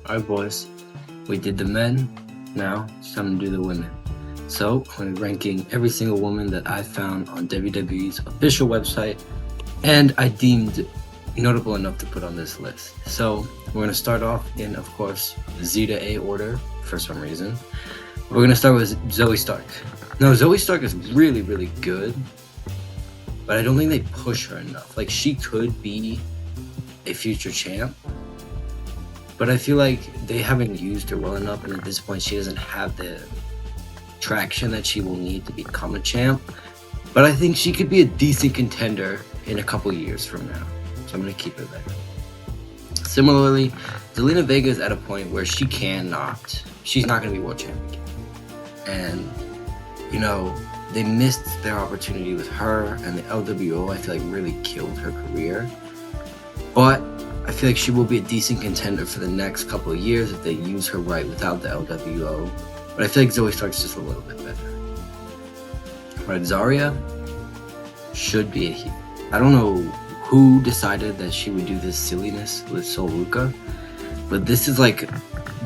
Alright, boys, we did the men, now it's time to do the women. So, I'm ranking every single woman that I found on WWE's official website and I deemed notable enough to put on this list. So, we're going to start off in, of course, Z to A order for some reason. We're going to start with Zoe Stark. Now, Zoe Stark is really, really good, but I don't think they push her enough. Like, she could be a future champ, but I feel like they haven't used her well enough, and at this point she doesn't have the traction that she will need to become a champ. But I think she could be a decent contender in a couple years from now, so I'm going to keep her there. Similarly, Zelina Vega is at a point where she's not going to be world champion. And, you know, they missed their opportunity with her, and the LWO, I feel like, really killed her career. But I feel like she will be a decent contender for the next couple of years if they use her right without the LWO. But I feel like Zoe Stark's just a little bit better. Right, Zarya should be a heel. I don't know who decided that she would do this silliness with Sol Ruca, but this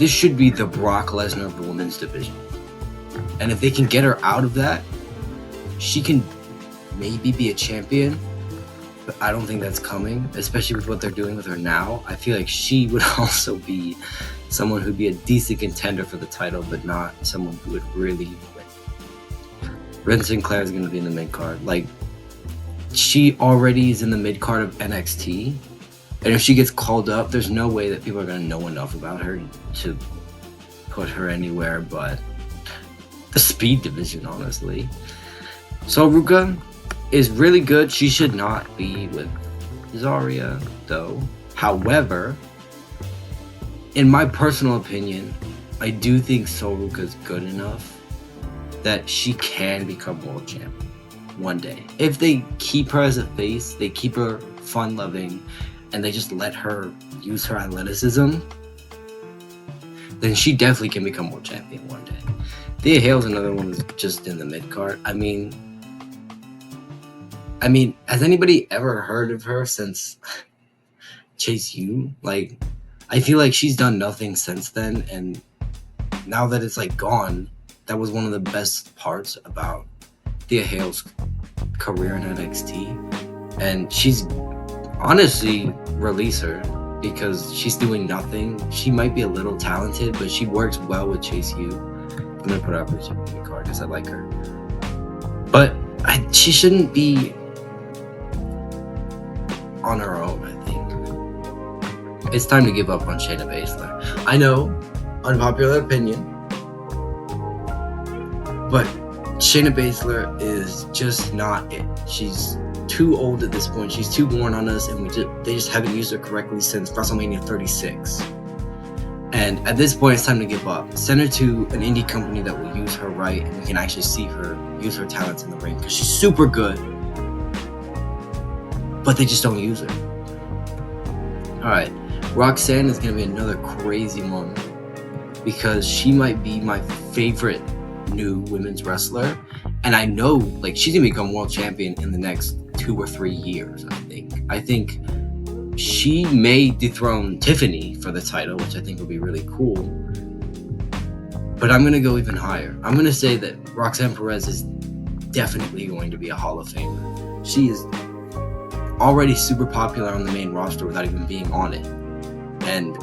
should be the Brock Lesnar of the women's division. And if they can get her out of that, she can maybe be a champion. But I don't think that's coming, especially with what they're doing with her now. I feel like she would also be someone who'd be a decent contender for the title, but not someone who would really win. Ren Sinclair is going to be in the mid-card. Like, she already is in the mid-card of NXT, and if she gets called up, there's no way that people are going to know enough about her to put her anywhere but the speed division, honestly. So Ruka is really good. She should not be with Zarya, though. However, in my personal opinion, I do think Sol Ruca is good enough that she can become world champion one day. If they keep her as a face, they keep her fun-loving, and they just let her use her athleticism, then she definitely can become world champion one day. Thea Hale's another one that's just in the mid-card. I mean, has anybody ever heard of her since Chase U? Like, I feel like she's done nothing since then, and now that it's like gone, that was one of the best parts about Thea Hale's career in NXT. And she's honestly, release her because she's doing nothing. She might be a little talented, but she works well with Chase U. I'm gonna put her up with the card because I like her, but she shouldn't be on her own. I think it's time to give up on Shayna Baszler. I know, unpopular opinion, but Shayna Baszler is just not it. She's too old at this point. She's too worn on us, and they just haven't used her correctly since WrestleMania 36. And at this point, it's time to give up. Send her to an indie company that will use her right, and we can actually see her use her talents in the ring, because she's super good, but they just don't use her. Alright, Roxanne is going to be another crazy one, because she might be my favorite new women's wrestler, and I know she's going to become world champion in the next 2 or 3 years, I think she may dethrone Tiffany for the title, which I think would be really cool. But I'm going to go even higher. I'm going to say that Roxanne Perez is definitely going to be a Hall of Famer. She is already super popular on the main roster without even being on it. And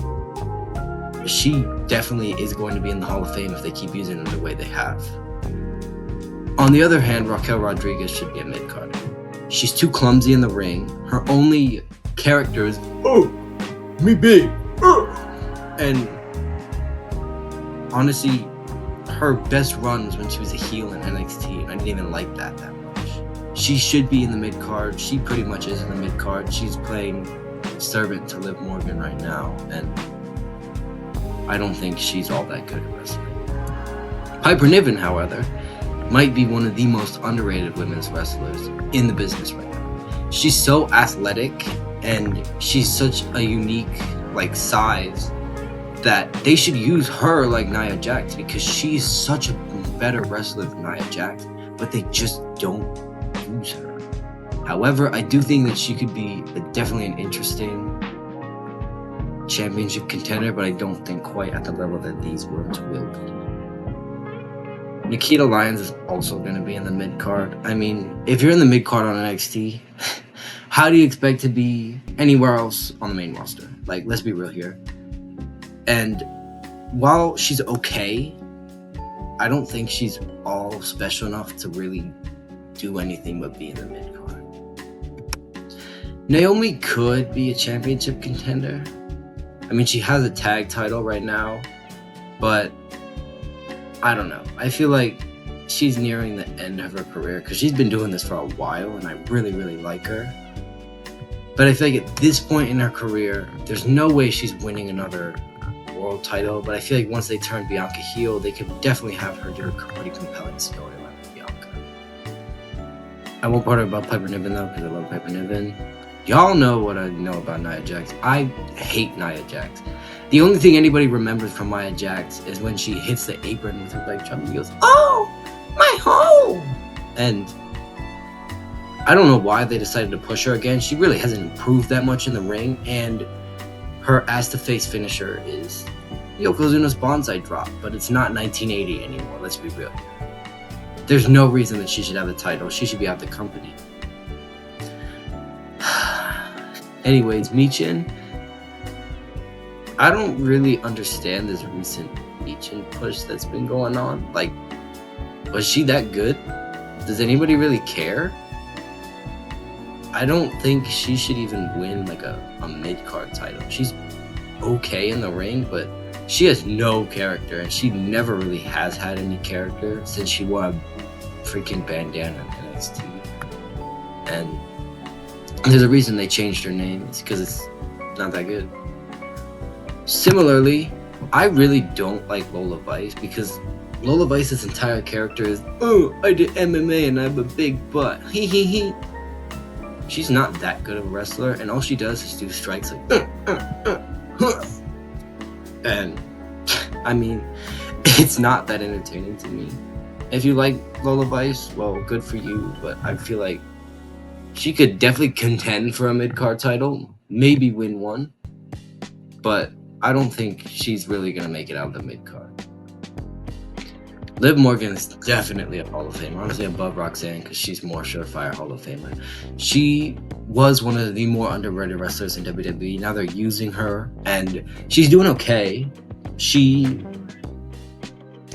she definitely is going to be in the Hall of Fame if they keep using her the way they have. On the other hand, Raquel Rodriguez should be a mid-carder. She's too clumsy in the ring. Her only character is, oh, me big. And honestly, her best run was when she was a heel in NXT, and I didn't even like that much. She should be in the mid-card. She pretty much is in the mid-card. She's playing servant to Liv Morgan right now, and I don't think she's all that good at wrestling. Piper Niven, however, might be one of the most underrated women's wrestlers in the business right now. She's so athletic, and she's such a unique size that they should use her like Nia Jax, because she's such a better wrestler than Nia Jax, but they just don't use her. However, I do think that she could be definitely an interesting championship contender, but I don't think quite at the level that these women's will be. Nikita Lyons is also going to be in the mid-card. I mean, if you're in the mid-card on NXT, how do you expect to be anywhere else on the main roster? Like, let's be real here. And while she's okay, I don't think she's all special enough to really do anything but be in the mid-card. Naomi could be a championship contender. I mean, she has a tag title right now, but I don't know. I feel like she's nearing the end of her career because she's been doing this for a while, and I really, really like her. But I feel like at this point in her career, there's no way she's winning another world title. But I feel like once they turn Bianca heel, they could definitely have her do a pretty compelling storyline with Bianca. I won't bother about Piper Niven though, because I love Piper Niven. Y'all know what I know about Nia Jax. I hate Nia Jax. The only thing anybody remembers from Nia Jax is when she hits the apron with her leg drop and she goes, "Oh, my home!" And I don't know why they decided to push her again. She really hasn't improved that much in the ring, and her ass-to-face finisher is Yokozuna's Bonsai drop, but it's not 1980 anymore, let's be real. There's no reason that she should have the title. She should be out the company. Anyways, Michin, I don't really understand this recent Michin push that's been going on. Like, was she that good? Does anybody really care? I don't think she should even win like a mid-card title. She's okay in the ring, but she has no character, and she never really has had any character since she wore a freaking bandana in NXT. And there's a reason they changed her name. It's because it's not that good. Similarly, I really don't like Lola Vice because Lola Vice's entire character is, "Oh, I did MMA and I have a big butt. Hee hee hee." She's not that good of a wrestler, and all she does is do strikes like, and I mean, it's not that entertaining to me. If you like Lola Vice, well, good for you, but I feel like she could definitely contend for a mid-card title, maybe win one, but I don't think she's really going to make it out of the mid-card. Liv Morgan is definitely a Hall of Famer, honestly above Roxanne because she's more surefire Hall of Famer. She was one of the more underrated wrestlers in WWE. Now they're using her, and she's doing okay. She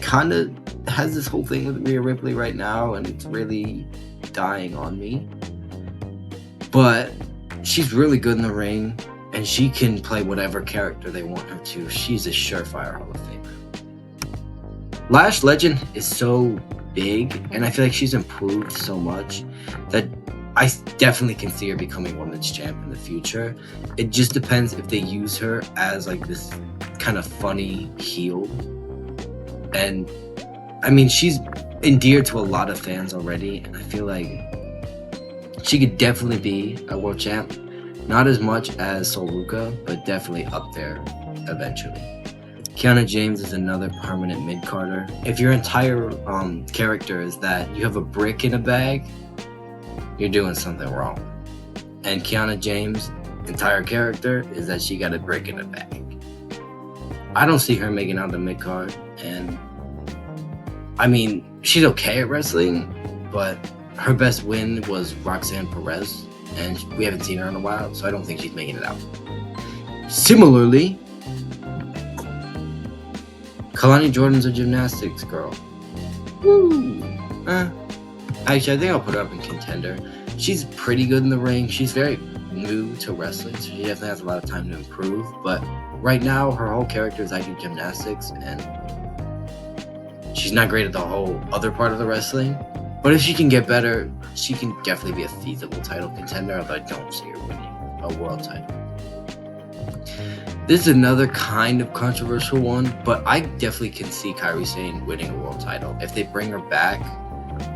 kind of has this whole thing with Rhea Ripley right now, and it's really dying on me. But she's really good in the ring, and she can play whatever character they want her to. She's a surefire Hall of Famer. Lash Legend is so big, and I feel like she's improved so much that I definitely can see her becoming women's champ in the future. It just depends if they use her as like this kind of funny heel. And I mean, she's endeared to a lot of fans already, and I feel like she could definitely be a world champ. Not as much as Sol Ruka, but definitely up there eventually. Kiana James is another permanent mid-carder. If your entire character is that you have a brick in a bag, you're doing something wrong. And Kiana James' entire character is that she got a brick in a bag. I don't see her making out the mid-card, and I mean, she's okay at wrestling, but her best win was Roxanne Perez, and we haven't seen her in a while, so I don't think she's making it out. Similarly, Kalani Jordan's a gymnastics girl. Woo! Actually, I think I'll put her up in contender. She's pretty good in the ring. She's very new to wrestling, so she definitely has a lot of time to improve. But right now, her whole character is I do gymnastics, and she's not great at the whole other part of the wrestling. But if she can get better, she can definitely be a feasible title contender, although I don't see her winning a world title. This is another kind of controversial one, but I definitely can see Kairi Sane winning a world title. If they bring her back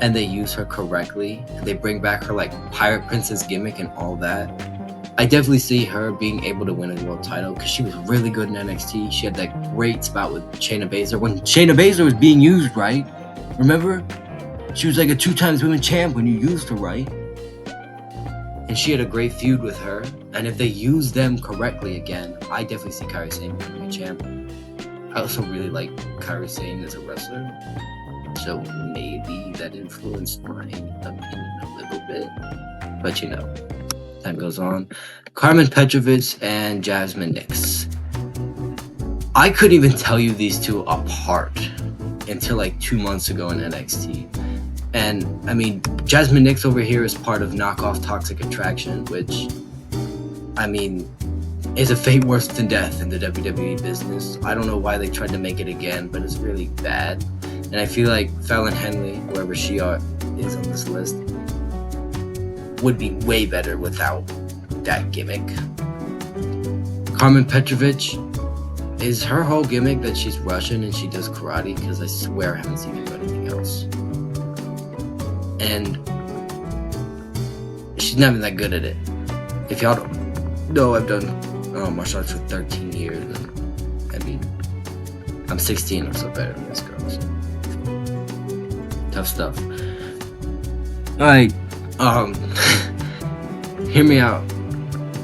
and they use her correctly, and they bring back her like Pirate Princess gimmick and all that, I definitely see her being able to win a world title because she was really good in NXT. She had that great spot with Shayna Baszler when Shayna Baszler was being used right. Remember? She was like a 2-time women's champ when you used her right. and she had a great feud with her. And if they use them correctly again, I definitely see Kairi Sane becoming a champ. I also really like Kairi Sane as a wrestler, so maybe that influenced my opinion a little bit. But time goes on. Carmen Petrovic and Jasmine Nix. I couldn't even tell you these two apart until like 2 months ago in NXT. And I mean, Jasmine Nix over here is part of Knockoff Toxic Attraction, which, I mean, is a fate worse than death in the WWE business. I don't know why they tried to make it again, but it's really bad. And I feel like Fallon Henley, whoever she is on this list, would be way better without that gimmick. Carmen Petrovic, is her whole gimmick that she's Russian and she does karate? Because I swear I haven't seen her do anything else. And she's not even that good at it. If y'all don't know, I've done martial arts for 13 years. And, I mean, I'm 16 or so better than this girl. So. Tough stuff. Alright, hear me out.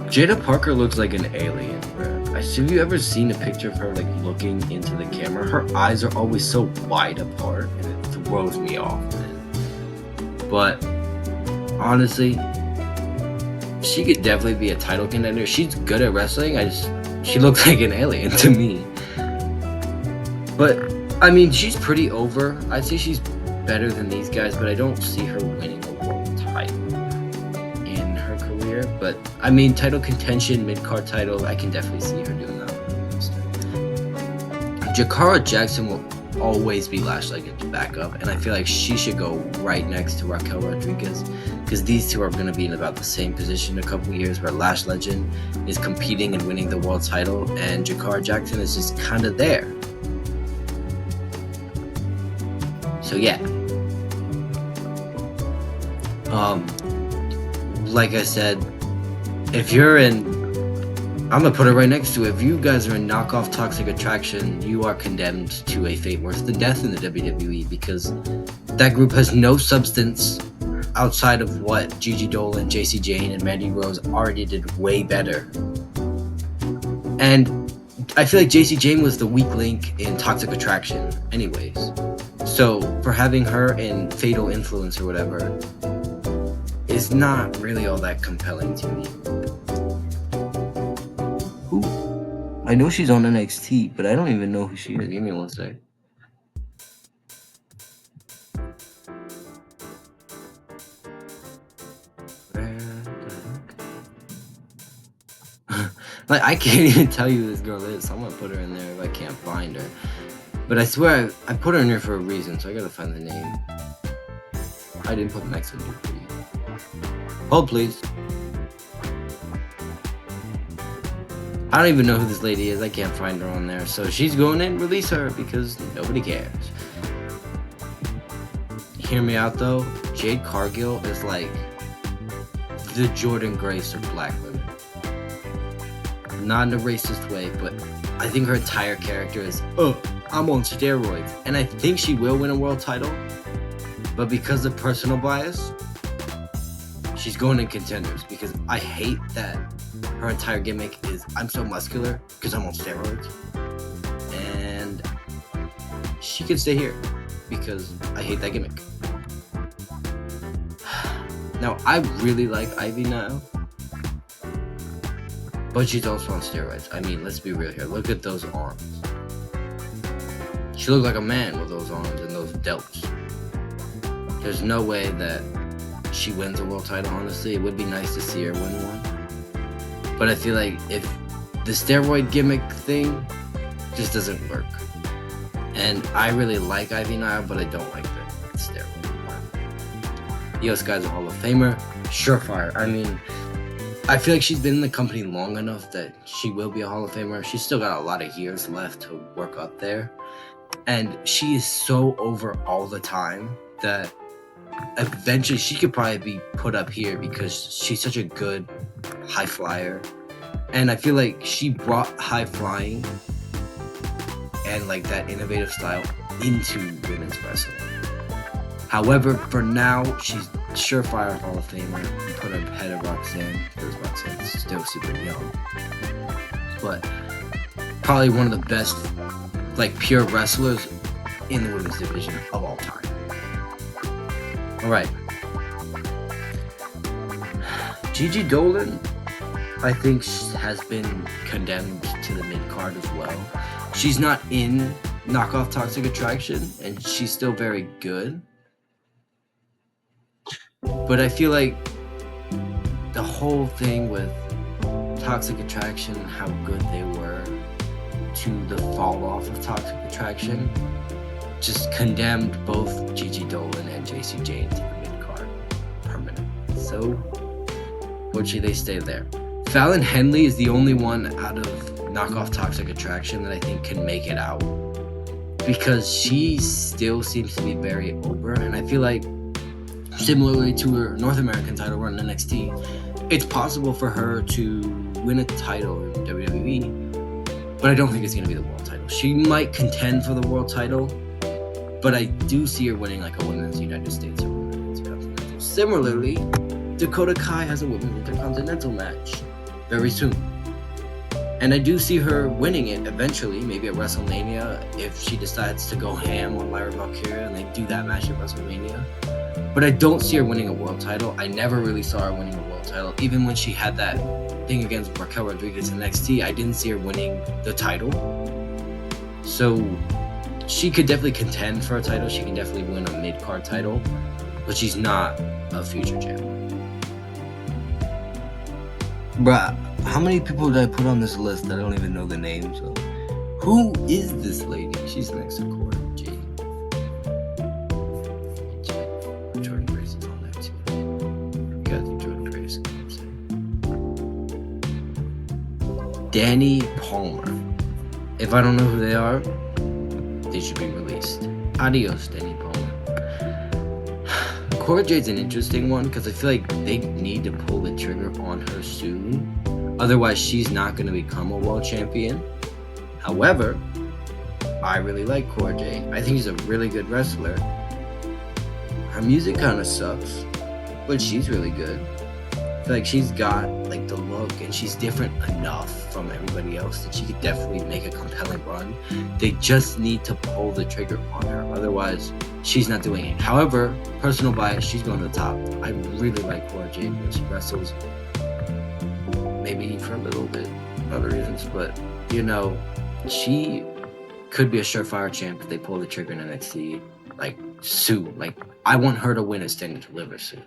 Jada Parker looks like an alien, bro. Have you ever seen a picture of her like looking into the camera? Her eyes are always so wide apart and it throws me off, man. But honestly, she could definitely be a title contender. She's good at wrestling. She looks like an alien to me. But I mean, she's pretty over. I'd say she's better than these guys, but I don't see her winning a world title in her career. But I mean, title contention, mid-card title, I can definitely see her doing that. Jakara Jackson will always be Lash Legend's backup, and I feel like she should go right next to Raquel Rodriguez, because these two are going to be in about the same position in a couple years, where Lash Legend is competing and winning the world title, and Jakara Jackson is just kind of there. So yeah. Like I said, if you're in, I'm gonna put it right next to it. If you guys are in Knockoff Toxic Attraction, you are condemned to a fate worse than death in the WWE, because that group has no substance outside of what Gigi Dolan, JC Jane, and Mandy Rose already did way better. And I feel like JC Jane was the weak link in Toxic Attraction anyways. So for having her in Fatal Influence or whatever is not really all that compelling to me. Who? I know she's on NXT, but I don't even know who she is. Give me one sec. Like, I can't even tell you who this girl is, so I'm gonna put her in there if I can't find her. But I swear, I put her in here for a reason, so I gotta find the name. I didn't put the next one for you. Hold, please. I don't even know who this lady is. I can't find her on there. So she's going in, release her, because nobody cares. Hear me out, though. Jade Cargill is like the Jordan Grace of black women. Not in a racist way, but I think her entire character is, I'm on steroids. And I think she will win a world title, but because of personal bias, she's going in contenders, because I hate that her entire gimmick is, I'm so muscular because I'm on steroids. And she can stay here because I hate that gimmick. Now, I really like Ivy now, but she's also on steroids. I mean, let's be real here. Look at those arms. She looked like a man with those arms and those delts. There's no way that she wins a world title, honestly. It would be nice to see her win one. But I feel like if the steroid gimmick thing just doesn't work. And I really like Ivy Nile, but I don't like the steroid part. Io Sky's a Hall of Famer. Surefire. I mean, I feel like she's been in the company long enough that she will be a Hall of Famer. She's still got a lot of years left to work up there. And she is so over all the time that eventually she could probably be put up here, because she's such a good high flyer. And I feel like she brought high flying and like that innovative style into women's wrestling. However, for now, she's surefire Hall of Famer. Put her ahead of Roxanne because Roxanne's still super young, but probably one of the best like pure wrestlers in the women's division of all time. All right, Gigi Dolan, I think has been condemned to the mid card as well. She's not in Knockoff Toxic Attraction, and she's still very good. But I feel like the whole thing with Toxic Attraction, how good they were to the fall off of Toxic Attraction, just condemned both Gigi Dolan and JC Jane to the mid card permanently. So, fortunately, they stay there. Fallon Henley is the only one out of Knockoff Toxic Attraction that I think can make it out, because she still seems to be very over, and I feel like similarly to her North American title run in NXT, it's possible for her to win a title in WWE, but I don't think it's going to be the world title. She might contend for the world title, but I do see her winning like a Women's United States or Women's Intercontinental. Similarly, Dakota Kai has a Women's Intercontinental match very soon. And I do see her winning it eventually, maybe at WrestleMania, if she decides to go ham on Lyra Valkyria and they do that match at WrestleMania. But I don't see her winning a world title. I never really saw her winning a world title. Even when she had that thing against Raquel Rodriguez in NXT, I didn't see her winning the title. So she could definitely contend for a title. She can definitely win a mid-card title, but she's not a future champion. Bruh, how many people did I put on this list that I don't even know the names of? Who is this lady? She's next to Cora Jade. Jordan Grace is on there too. You got Jordan Grace. Danny Palmer. If I don't know who they are, they should be released. Adios, Danny Palmer. Cora Jade's an interesting one because I feel like they need to pull the trigger on her soon. Otherwise, she's not going to become a world champion. However, I really like Cora Jade. I think she's a really good wrestler. Her music kind of sucks, but she's really good. I feel like she's got like the look, and she's different enough from everybody else that she could definitely make a compelling run. They just need to pull the trigger on her. Otherwise, she's not doing it. However, personal bias, she's going to the top. I really like Cora Jade when she wrestles. Maybe for a little bit, other reasons, but you know, she could be a surefire champ if they pull the trigger in NXT, like soon. Like, I want her to win a Stand and Deliver soon.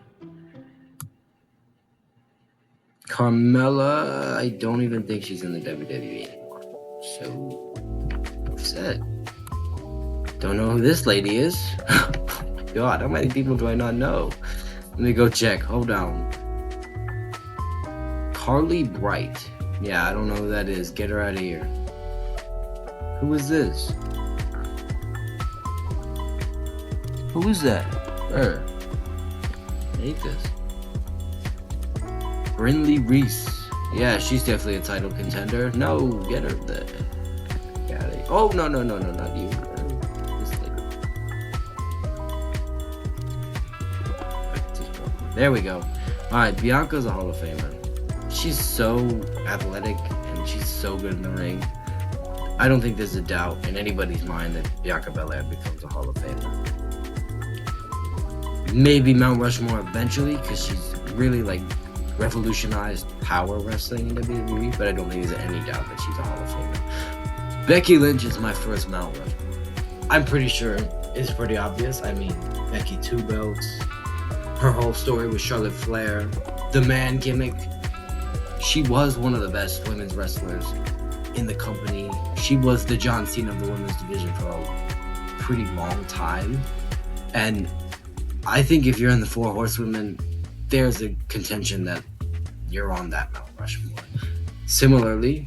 Carmella, I don't even think she's in the WWE anymore. So, upset. Don't know who this lady is. God, how many people do I not know? Let me go check. Hold on. Carly Bright. Yeah, I don't know who that is. Get her out of here. Who is this? Who is that? Her. I hate this. Brindley Reese. Yeah, she's definitely a title contender. No, get her there. Got it. Oh, no, not you. There we go. Alright, Bianca's a Hall of Famer. She's so athletic and she's so good in the ring. I don't think there's a doubt in anybody's mind that Bianca Belair becomes a Hall of Famer. Maybe Mount Rushmore eventually, because she's really like revolutionized power wrestling in WWE, but I don't think there's any doubt that she's a Hall of Famer. Becky Lynch is my first Mount Rushmore. I'm pretty sure it's pretty obvious. I mean, Becky 2 belts, her whole story with Charlotte Flair, the man gimmick. She was one of the best women's wrestlers in the company. She was the John Cena of the women's division for a pretty long time. And I think if you're in the Four Horsewomen, there's a contention that you're on that Mount Rushmore. Similarly,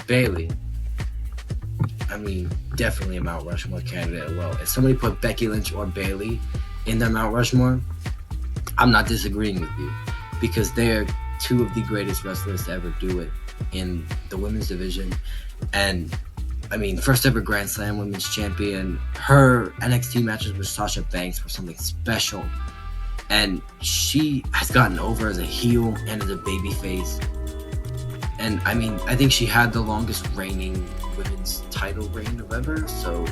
Bayley. I mean, definitely a Mount Rushmore candidate as well. If somebody put Becky Lynch or Bayley in their Mount Rushmore, I'm not disagreeing with you, because they are two of the greatest wrestlers to ever do it in the women's division. And I mean, first ever Grand Slam women's champion. Her NXT matches with Sasha Banks were something special. and she has gotten over as a heel and as a babyface. And I mean, I think she had the longest reigning women's title reign of ever, so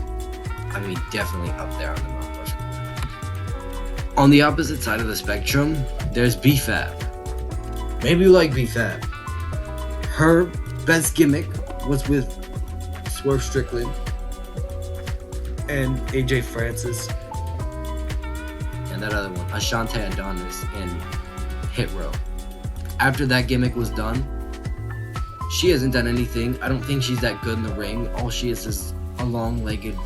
I mean, definitely up there on the Mount Rushmore. On the opposite side of the spectrum, there's B-Fab. Maybe you like B-Fab. Her best gimmick was with Swerve Strickland and AJ Francis, and that other one, Ashante Adonis in Hit Row. After that gimmick was done, she hasn't done anything. I don't think she's that good in the ring. All she is a long-legged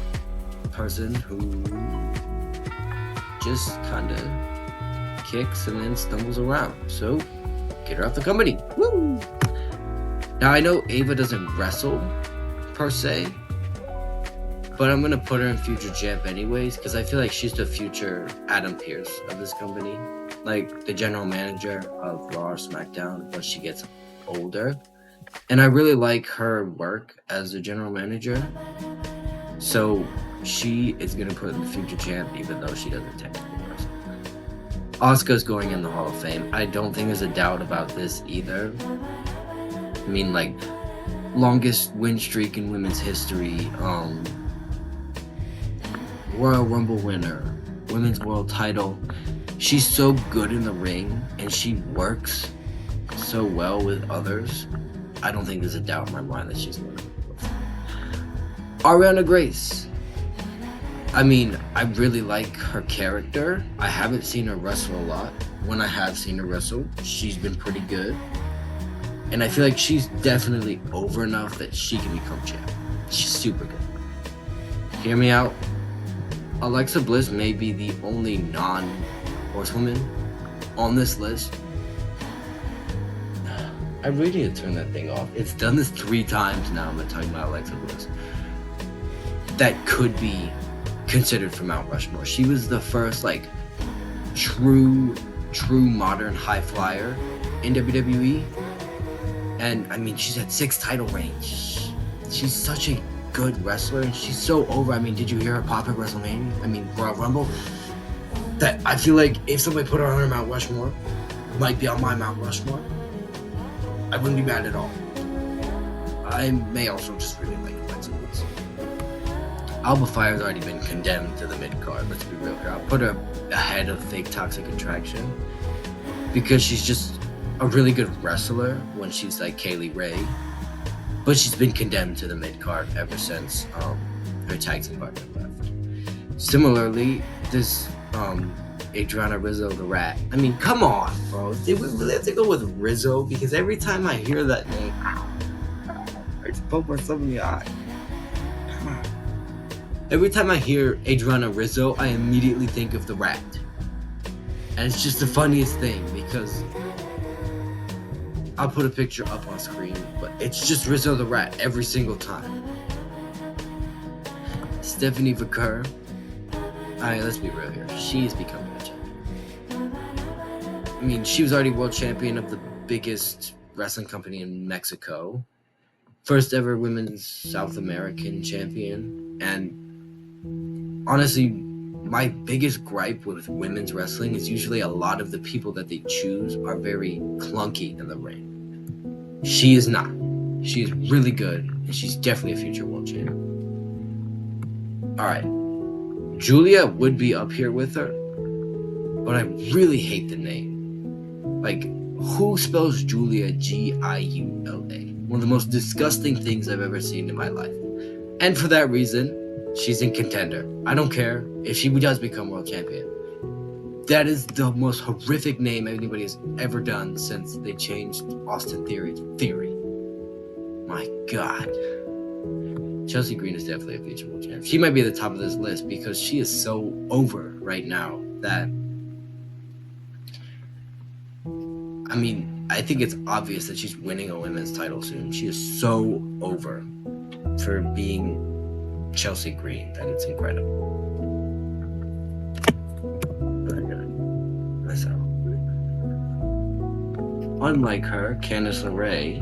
person who just kind of kicks and then stumbles around. So, get her out the company. Woo! Now, I know Ava doesn't wrestle, per se, but I'm going to put her in future champ anyways, because I feel like she's the future Adam Pearce of this company. Like, the general manager of Raw or SmackDown once she gets older. And I really like her work as a general manager. So she is going to put in the future champ even though she doesn't technically wrestle. Asuka's going in the Hall of Fame. I don't think there's a doubt about this either. I mean, like, longest win streak in women's history. Royal Rumble winner. Women's world title. She's so good in the ring and she works so well with others. I don't think there's a doubt in my mind that she's going to win. Ariana Grace. I mean, I really like her character. I haven't seen her wrestle a lot. When I have seen her wrestle, she's been pretty good. And I feel like she's definitely over enough that she can become champ. She's super good. Hear me out. Alexa Bliss may be the only non-horsewoman on this list. I really need to turn that thing off. It's done this 3 times now. I'm talking about Alexa Bliss. That could be considered for Mount Rushmore. She was the first, like, true modern high flyer in WWE. And, I mean, she's had 6 title reigns. She's such a good wrestler, and she's so over. I mean, did you hear her pop at WrestleMania? I mean, Royal Rumble? That I feel like if somebody put her on her Mount Rushmore, might be on my Mount Rushmore, I wouldn't be mad at all. I may also just really like Alexa Bliss. Alba Fire's already been condemned to the mid-card, let's be real here. I'll put her ahead of Fake Toxic Attraction because she's just a really good wrestler when she's like Kaylee Ray. But she's been condemned to the mid-card ever since her tag team partner left. Similarly, this Adriana Rizzo, the Rat. I mean, come on, bro. Did we really have to go with Rizzo? Because every time I hear that name, I just poke myself in the eye. Come on. Every time I hear Adriana Rizzo, I immediately think of the Rat. And it's just the funniest thing because I'll put a picture up on screen, but it's just Rizzo the Rat every single time. Stephanie Vaquer. Alright, let's be real here. She's becoming a champion. I mean, she was already world champion of the biggest wrestling company in Mexico. First ever women's South American champion. And honestly, my biggest gripe with women's wrestling is usually a lot of the people that they choose are very clunky in the ring. She is not. She is really good, and she's definitely a future world champ. Alright. Julia would be up here with her, but I really hate the name. Like, who spells Julia Giula? One of the most disgusting things I've ever seen in my life. And for that reason, she's in Contender. I don't care if she does become world champion. That is the most horrific name anybody has ever done since they changed Austin Theory to Theory. My God. Chelsea Green is definitely a future world champ. She might be at the top of this list because she is so over right now that, I mean, I think it's obvious that she's winning a women's title soon. She is so over for being Chelsea Green that it's incredible. Unlike her, Candice LeRae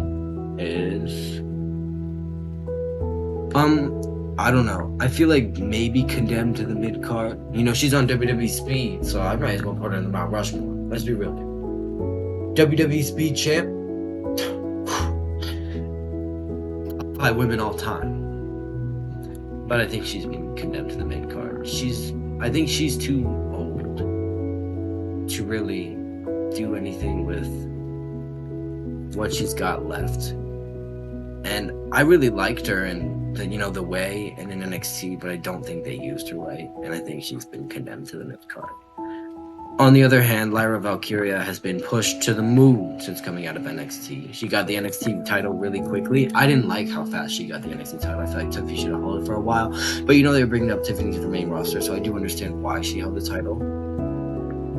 is I don't know. I feel like maybe condemned to the mid card. You know, she's on WWE Speed, so I might as well put her in the Mount Rushmore. Let's be real here. WWE Speed champ. By women all time. But I think she's been condemned to the mid card. I think she's too old to really do anything with what she's got left. And I really liked her in the way and in NXT, but I don't think they used her right, and I think she's been condemned to the mid card. On the other hand, Lyra Valkyria has been pushed to the moon since coming out of NXT. She got the NXT title really quickly. I didn't like how fast she got the NXT title. I feel like Tiffany should have held it for a while. But they were bringing up Tiffany to the main roster, so I do understand why she held the title.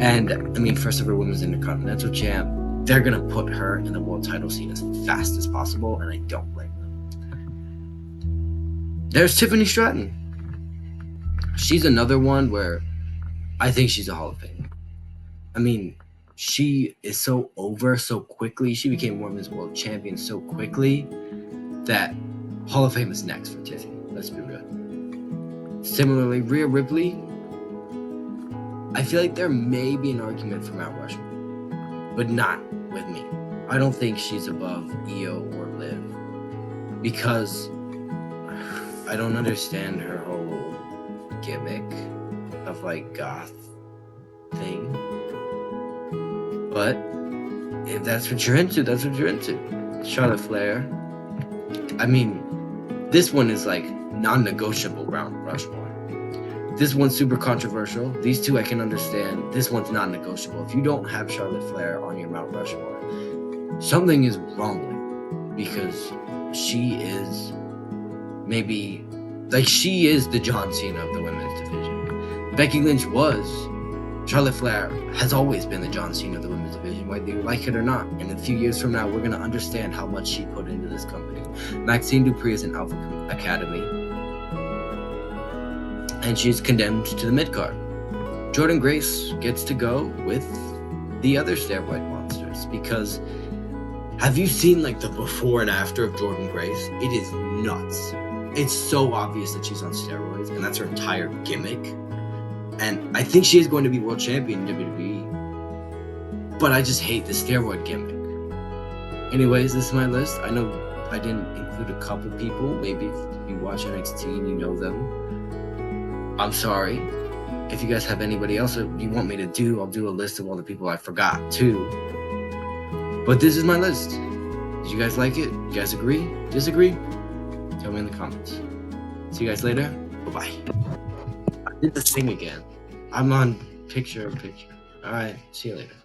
And, I mean, first ever women's Intercontinental champ, they're going to put her in the world title scene as fast as possible, and I don't blame them. There's Tiffany Stratton. She's another one where I think she's a Hall of Famer. I mean, she is so over so quickly. She became Women's World Champion so quickly that Hall of Fame is next for Tiffany. Let's be real. Similarly, Rhea Ripley, I feel like there may be an argument for Mount Rushmore, but not with me. I don't think she's above Io or Liv because I don't understand her whole gimmick of like goth thing. But if that's what you're into, that's what you're into. Charlotte Flair. I mean, this one is like non-negotiable Mount Rushmore. This one's super controversial. These two I can understand. This one's non-negotiable. If you don't have Charlotte Flair on your Mount Rushmore, something is wrong with you because she is she is the John Cena of the women's division. Becky Lynch was. Charlotte Flair has always been the John Cena of the women's division, whether you like it or not. And a few years from now, we're going to understand how much she put into this company. Maxine Dupree is in Alpha Academy, and she's condemned to the mid-card. Jordynne Grace gets to go with the other steroid monsters because have you seen like the before and after of Jordynne Grace? It is nuts. It's so obvious that she's on steroids, and that's her entire gimmick. And I think she is going to be world champion in WWE. But I just hate the steroid gimmick. Anyways, this is my list. I know I didn't include a couple people. Maybe if you watch NXT and you know them. I'm sorry. If you guys have anybody else that you want me to do, I'll do a list of all the people I forgot too. But this is my list. Did you guys like it? You guys agree? Disagree? Tell me in the comments. See you guys later. Bye-bye. I did the thing again. I'm on picture. All right. See you later.